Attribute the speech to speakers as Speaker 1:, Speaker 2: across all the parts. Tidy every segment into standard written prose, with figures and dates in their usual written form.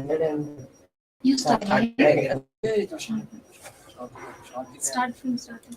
Speaker 1: You start, right? Start from starting.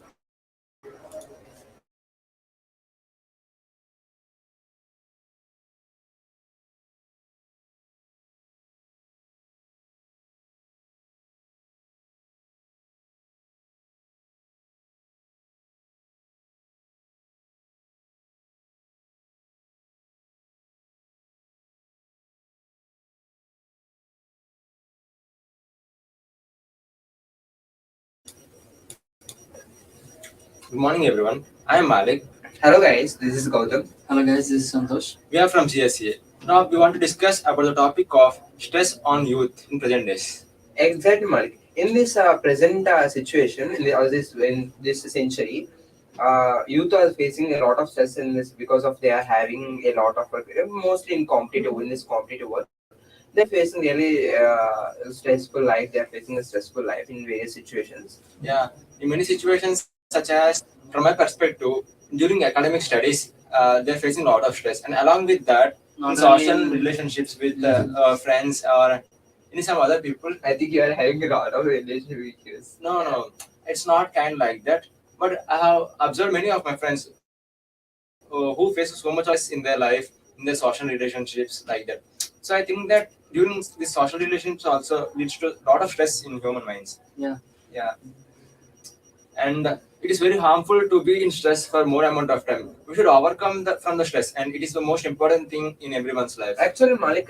Speaker 2: Good morning, everyone. I am Malik.
Speaker 3: Hello guys, this is Gautam.
Speaker 4: Hello guys, this is Santosh.
Speaker 2: We are from CSE-A. Now we want to discuss about the topic of stress on youth in present days.
Speaker 3: Exactly, Malik. In this present situation, in this century, youth are facing a lot of stress in this because of they are having a lot of work, mostly in this competitive world. They're facing really stressful life. They are facing a stressful life in various situations.
Speaker 2: Yeah, in many situations, such as from my perspective, during academic studies, they're facing a lot of stress, and along with that, in social relationships with friends or in some other people.
Speaker 3: I think you are having a lot of relationship issues.
Speaker 2: No, it's not kind like that. But I have observed many of my friends who face so much of stress in their life, in their social relationships like that. So I think that during this social relationships also leads to a lot of stress in human minds. Yeah, and it is very harmful to be in stress for more amount of time. We should overcome from the stress, and it is the most important thing in everyone's life.
Speaker 3: Actually, Malik,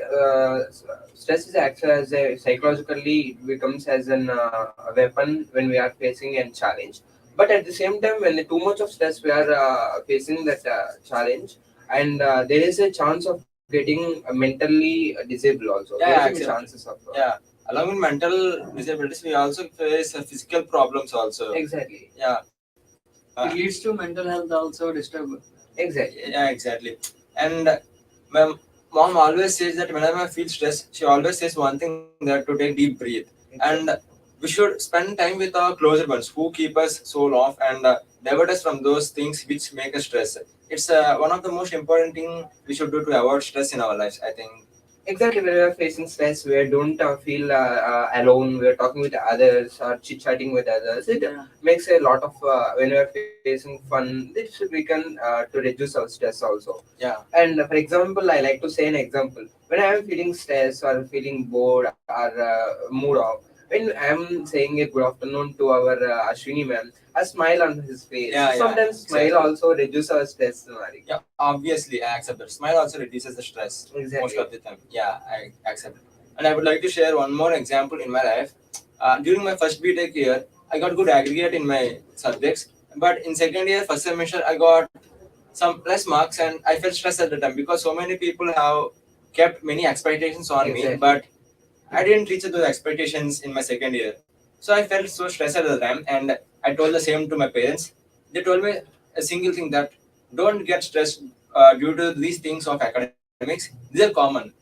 Speaker 3: stress is actually as a psychologically it becomes as a weapon when we are facing a challenge. But at the same time, when the too much of stress, we are facing that challenge, and there is a chance of getting mentally disabled also.
Speaker 2: Yeah,
Speaker 3: There is
Speaker 2: exactly.
Speaker 3: chances of
Speaker 2: Yeah, along with mental disabilities, we also face physical problems also.
Speaker 3: Exactly.
Speaker 2: Yeah,
Speaker 4: It leads to mental health also disturbed.
Speaker 3: Exactly.
Speaker 2: yeah, exactly. And my mom always says that whenever I feel stressed, she always says one thing that to take deep breathe. And we should spend time with our closer ones who keep us so off and divert us from those things which make us stress. It's one of the most important thing we should do to avoid stress in our lives, I think.
Speaker 3: Exactly, when we are facing stress, we don't feel alone. We are talking with others or chit chatting with others. It makes a lot of when we are facing fun. This we can to reduce our stress also.
Speaker 2: Yeah.
Speaker 3: And for example, I like to say an example. When I am feeling stressed or feeling bored or mood off, when I am saying a good afternoon to our Ashwini ma'am, a smile on his face.
Speaker 2: Yeah,
Speaker 3: Sometimes smile
Speaker 2: exactly.
Speaker 3: also reduce our stress, Mari.
Speaker 2: Yeah, obviously, I accept that. Smile also reduces the stress
Speaker 3: Exactly.
Speaker 2: most of the time. Yeah, I accept it. And I would like to share one more example in my life. During my first BTech year, I got good aggregate in my subjects. But in second year, first semester, I got some less marks and I felt stressed at the time because so many people have kept many expectations on me.
Speaker 3: Exactly.
Speaker 2: But I didn't reach those expectations in my second year. So I felt so stressed at the time and I told the same to my parents. They told me a single thing that don't get stressed due to these things of academics. These are common.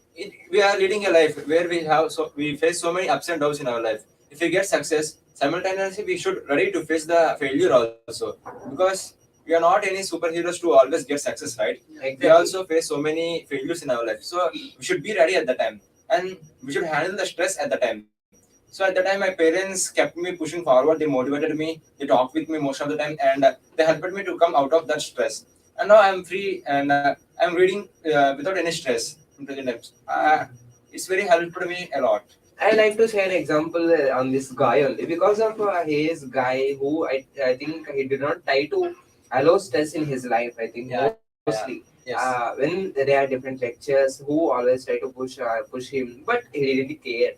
Speaker 2: We are leading a life where we face so many ups and downs in our life. If we get success, simultaneously we should ready to face the failure also because we are not any superheroes to always get success, right?
Speaker 3: Exactly.
Speaker 2: We also face so many failures in our life. So we should be ready at the time and we should handle the stress at the time. So at the time, my parents kept me pushing forward. They motivated me. They talked with me most of the time, and they helped me to come out of that stress. And now I'm free and I'm reading without any stress in present times. It's very helped me a lot.
Speaker 3: I like to say an example on this guy only because of his guy who I think he did not try to allow stress in his life. I think
Speaker 2: Yeah,
Speaker 3: mostly
Speaker 2: yes.
Speaker 3: when there are different lectures who always try to push him, but he didn't care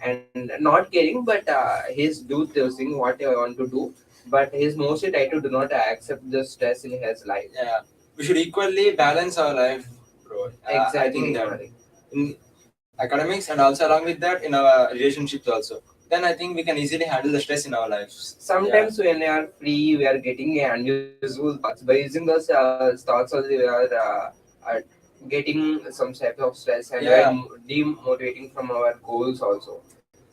Speaker 3: and not caring, but he's do those things what he want to do, but he's mostly try to do not accept the stress in his life.
Speaker 2: Yeah, we should equally balance our life, bro.
Speaker 3: Exactly.
Speaker 2: I think that
Speaker 3: Malik.
Speaker 2: in academics and also along with that in our relationships also. Then I think we can easily handle the stress in our lives.
Speaker 3: Sometimes when we are free, we are getting unusual thoughts. By using those thoughts, also we are getting some type of stress and we are
Speaker 2: Yeah.
Speaker 3: demotivating from our goals also.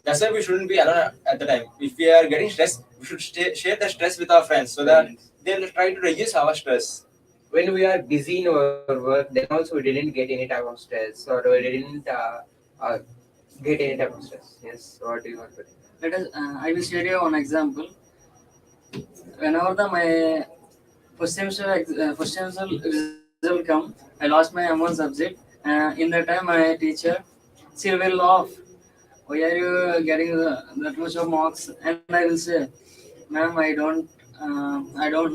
Speaker 2: That's why we shouldn't be alone at the time. If we are getting stressed, we should share the stress with our friends so that they'll try to reduce our stress.
Speaker 3: When we are busy in our work, then also we didn't get any type of stress or we didn't uh, get any type of stress. Yes. What do you want to do?
Speaker 4: Let us. I will share you one example. Whenever my first semester result come, I lost my M1 subject. In that time, my teacher, she will laugh. Why are you getting that much of marks? And I will say, ma'am, I don't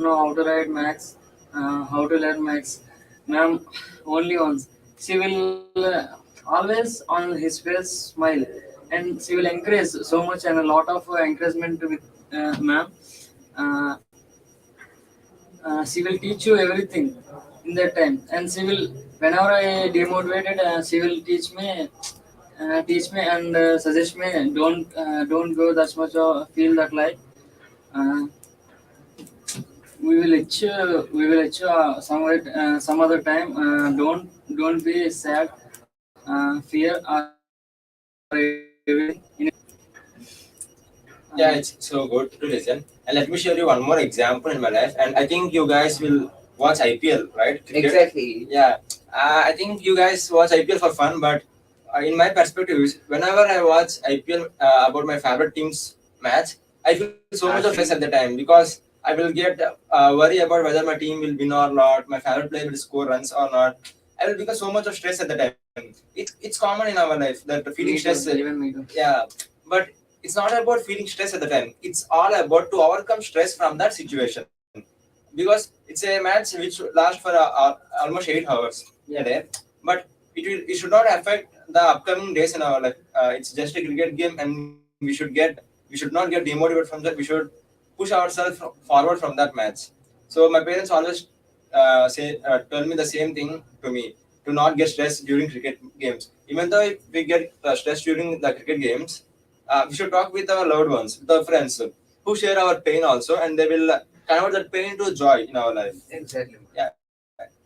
Speaker 4: know how to write maths, how to learn maths. Ma'am, only once. She will always on his face smile, and she will encourage so much and a lot of encouragement with ma'am. Uh, she will teach you everything in that time, and she will whenever I demotivated, she will teach me and suggest me don't go that much or feel that like uh, we will let you some other time, don't be sad, fear or everything
Speaker 2: Yeah, it's so good to listen. And let me share you one more example in my life. And I think you guys will watch IPL, right? Cricket.
Speaker 3: Exactly.
Speaker 2: Yeah, I think you guys watch IPL for fun, but in my perspective, whenever I watch IPL about my favorite team's match, I feel so much of stress at the time because I will get worry about whether my team will win or not, my favorite player will score runs or not. I will become so much of stress at the time. It's common in our life that the feeling
Speaker 4: Me
Speaker 2: stress.
Speaker 4: too, even me too.
Speaker 2: Yeah, but it's not about feeling stress at the time. It's all about to overcome stress from that situation because it's a match which lasts for almost 8 hours a day. But it should not affect the upcoming days in our life. It's just a cricket game, and we should not get demotivated from that. We should push ourselves forward from that match. So my parents always tell me the same thing to me to not get stressed during cricket games. Even though if we get stressed during the cricket games, we should talk with our loved ones, with our friends who share our pain also, and they will convert that pain to joy in our life.
Speaker 3: Exactly.
Speaker 2: Yeah.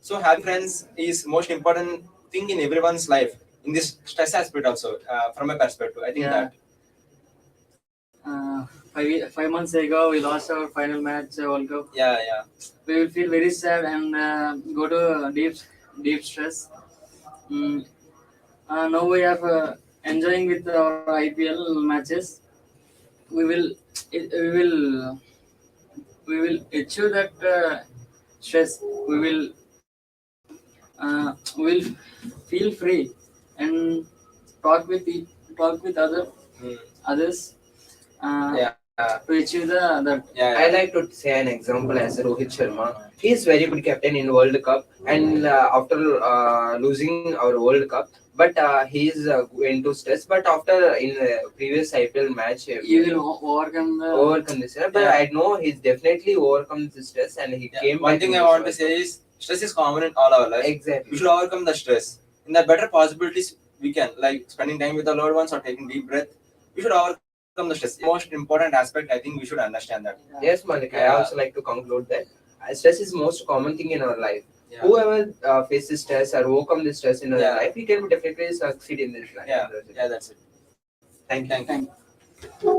Speaker 2: So having friends is most important thing in everyone's life in this stress aspect also. From my perspective, I think
Speaker 4: Yeah.
Speaker 2: that.
Speaker 4: 5 months ago, we lost our final match World Cup.
Speaker 2: Yeah.
Speaker 4: We will feel very sad and go to deep stress. Mm. Now we are enjoying with our IPL matches. We will it, we will achieve that stress. We will feel free and talk with it, talk with
Speaker 2: Mm.
Speaker 4: others
Speaker 2: Yeah.
Speaker 4: to achieve that.
Speaker 2: Yeah.
Speaker 3: I like to say an example as Rohit Sharma. He is very good captain in World Cup, and after losing our World Cup, but he is into stress. But after in the previous IPL match,
Speaker 4: You will overcome the.
Speaker 3: overcome this. But
Speaker 2: Yeah.
Speaker 3: I know he's definitely overcome the stress, and he
Speaker 2: Yeah.
Speaker 3: came
Speaker 2: One
Speaker 3: back.
Speaker 2: thing
Speaker 3: in
Speaker 2: I
Speaker 3: this
Speaker 2: want to
Speaker 3: World
Speaker 2: say
Speaker 3: Cup.
Speaker 2: is stress is common in all our life.
Speaker 3: Exactly.
Speaker 2: We should overcome the stress. In the better possibilities we can, like spending time with our loved ones or taking deep breath. We should overcome the stress. It's the most important aspect. I think we should understand that.
Speaker 3: Yes, Malik. I
Speaker 2: Yeah.
Speaker 3: also like to conclude that stress is most common thing in our life.
Speaker 2: Yeah.
Speaker 3: Whoever faces stress or overcome this stress in our
Speaker 2: Yeah.
Speaker 3: life, he can definitely succeed in this life.
Speaker 2: Yeah, that's it.
Speaker 3: Thank you.
Speaker 2: Thank you.
Speaker 4: Thank you.